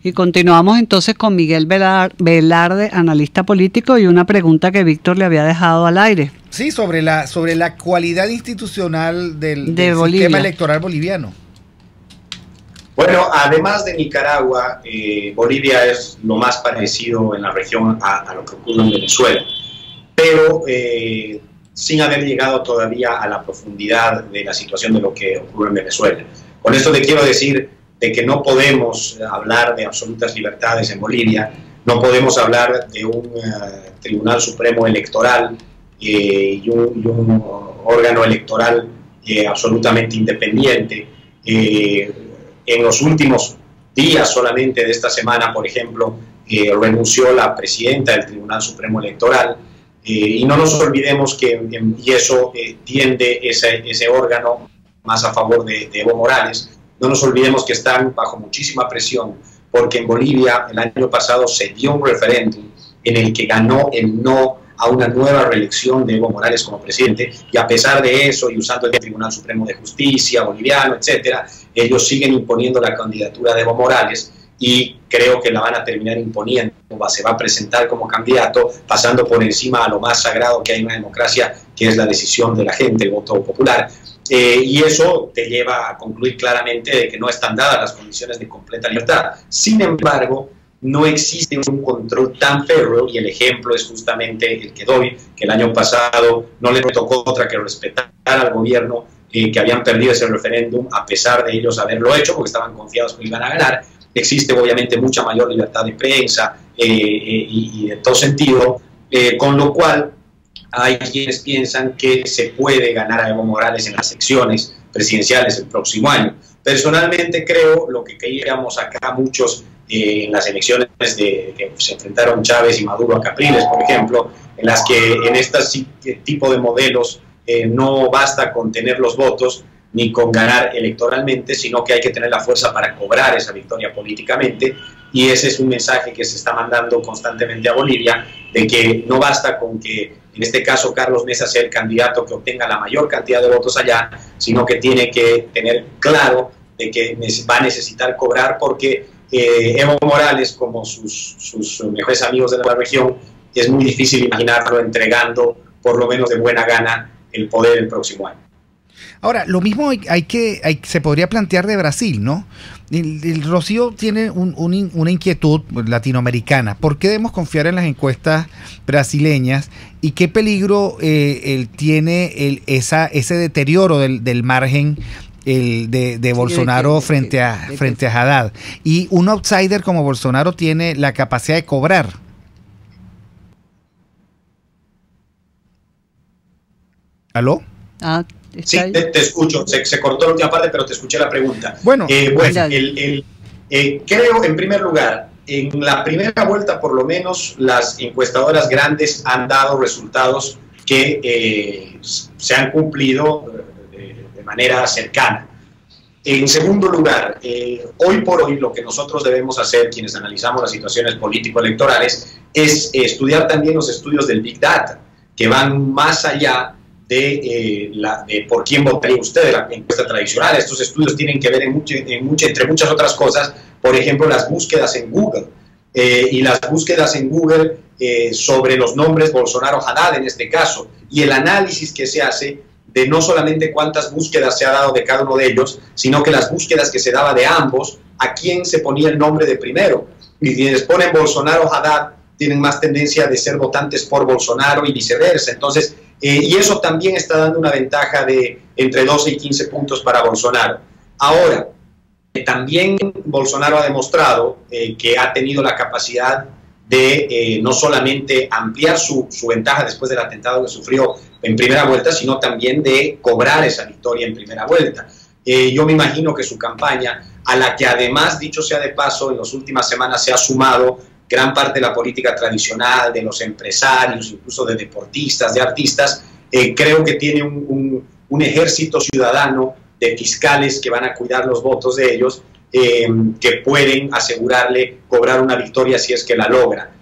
Y continuamos entonces con Miguel Velarde, analista político, y una pregunta que Víctor le había dejado al aire. Sí, sobre la cualidad institucional del sistema electoral boliviano. Bueno, además de Nicaragua, Bolivia es lo más parecido en la región a lo que ocurre en Venezuela, pero sin haber llegado todavía a la profundidad de la situación de lo que ocurre en Venezuela. Con esto le quiero decir de que no podemos hablar de absolutas libertades en Bolivia, no podemos hablar de un Tribunal Supremo Electoral y un órgano electoral absolutamente independiente. En los últimos días solamente de esta semana, por ejemplo, renunció la presidenta del Tribunal Supremo Electoral, y no nos olvidemos que, y eso tiende ese órgano más a favor de Evo Morales, no nos olvidemos que están bajo muchísima presión, porque en Bolivia el año pasado se dio un referéndum en el que ganó el no a una nueva reelección de Evo Morales como presidente, y a pesar de eso, y usando el Tribunal Supremo de Justicia boliviano, etcétera, ellos siguen imponiendo la candidatura de Evo Morales, y creo que la van a terminar imponiendo. Se va a presentar como candidato, pasando por encima a lo más sagrado que hay en una democracia, que es la decisión de la gente, el voto popular. Y eso te lleva a concluir claramente de que no están dadas las condiciones de completa libertad. Sin embargo, no existe un control tan férreo, y el ejemplo es justamente el que doy, que el año pasado no le tocó otra que respetar al gobierno, que habían perdido ese referéndum, a pesar de ellos haberlo hecho, porque estaban confiados que iban a ganar. Existe obviamente mucha mayor libertad de prensa y de todo sentido, con lo cual hay quienes piensan que se puede ganar a Evo Morales en las elecciones presidenciales el próximo año. Personalmente creo, lo que creíamos acá muchos en las elecciones que se enfrentaron Chávez y Maduro a Capriles, por ejemplo, en las que en este tipo de modelos no basta con tener los votos ni con ganar electoralmente, sino que hay que tener la fuerza para cobrar esa victoria políticamente, y ese es un mensaje que se está mandando constantemente a Bolivia, de que no basta con que en este caso Carlos Mesa sea el candidato que obtenga la mayor cantidad de votos allá, sino que tiene que tener claro de que va a necesitar cobrar, porque Evo Morales, como sus mejores amigos de la región, es muy difícil imaginarlo entregando, por lo menos de buena gana, el poder el próximo año. Ahora, lo mismo se podría plantear de Brasil, ¿no? El Rocío tiene una inquietud latinoamericana. ¿Por qué debemos confiar en las encuestas brasileñas? ¿Y qué peligro tiene ese deterioro del margen de Bolsonaro frente a Haddad? Y un outsider como Bolsonaro tiene la capacidad de cobrar. ¿Aló? Sí, te escucho. Se cortó la última parte, pero te escuché la pregunta. Bueno, creo, en primer lugar, en la primera vuelta, por lo menos, las encuestadoras grandes han dado resultados que se han cumplido de manera cercana. En segundo lugar, hoy por hoy lo que nosotros debemos hacer, quienes analizamos las situaciones político-electorales, es estudiar también los estudios del Big Data, que van más allá de por quién votaría usted de la encuesta tradicional. Estos estudios tienen que ver entre muchas otras cosas, por ejemplo, las búsquedas en Google, y las búsquedas en Google sobre los nombres Bolsonaro-Haddad en este caso, y el análisis que se hace de no solamente cuántas búsquedas se ha dado de cada uno de ellos, sino que las búsquedas que se daba de ambos, a quién se ponía el nombre de primero. Y quienes ponen Bolsonaro-Haddad tienen más tendencia de ser votantes por Bolsonaro y viceversa. Entonces, y eso también está dando una ventaja de entre 12 y 15 puntos para Bolsonaro. Ahora, también Bolsonaro ha demostrado que ha tenido la capacidad de no solamente ampliar su ventaja después del atentado que sufrió en primera vuelta, sino también de cobrar esa victoria en primera vuelta. Yo me imagino que su campaña, a la que además, dicho sea de paso, en las últimas semanas se ha sumado gran parte de la política tradicional, de los empresarios, incluso de deportistas, de artistas, creo que tiene un ejército ciudadano de fiscales que van a cuidar los votos de ellos, que pueden asegurarle cobrar una victoria si es que la logra.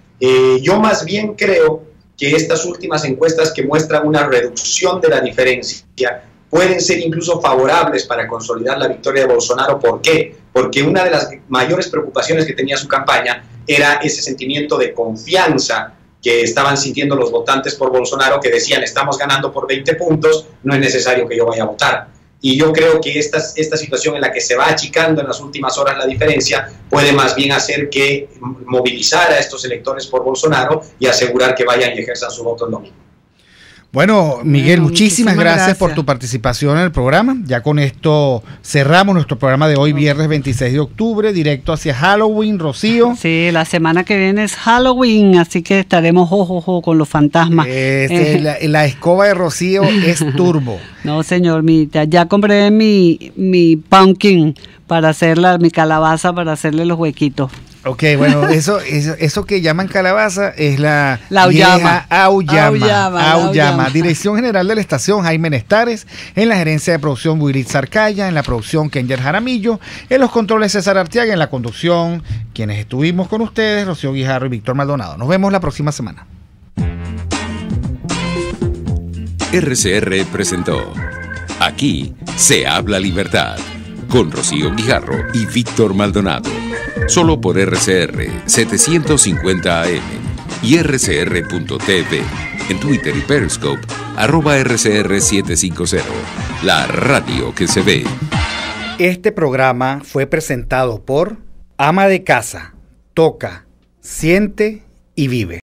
Yo más bien creo que estas últimas encuestas que muestran una reducción de la diferencia pueden ser incluso favorables para consolidar la victoria de Bolsonaro. ¿Por qué? Porque una de las mayores preocupaciones que tenía su campaña era ese sentimiento de confianza que estaban sintiendo los votantes por Bolsonaro, que decían, estamos ganando por 20 puntos, no es necesario que yo vaya a votar. Y yo creo que esta situación en la que se va achicando en las últimas horas la diferencia puede más bien hacer que movilizar a estos electores por Bolsonaro y asegurar que vayan y ejerzan su voto el domingo. Bueno, Miguel, muchísimas gracias por tu participación en el programa. Ya con esto cerramos nuestro programa de hoy, viernes 26 de octubre, directo hacia Halloween, Rocío. Sí, la semana que viene es Halloween, así que estaremos con los fantasmas. La escoba de Rocío es turbo. No, señor, ya compré mi pumpkin para hacerla, mi calabaza para hacerle los huequitos. Ok, bueno, eso que llaman calabaza es la auyama. Auyama. Dirección General de la Estación, Jaime Nestares. En la gerencia de producción, Wilitz Arcaya. En la producción, Kenger Jaramillo. En los controles, César Arteaga. En la conducción, quienes estuvimos con ustedes, Rocío Guijarro y Víctor Maldonado. Nos vemos la próxima semana. RCR presentó Aquí se habla libertad, con Rocío Guijarro y Víctor Maldonado. Solo por RCR 750 AM y rcr.tv. En Twitter y Periscope, @RCR750. La radio que se ve. Este programa fue presentado por Ama de Casa. Toca, siente y vive.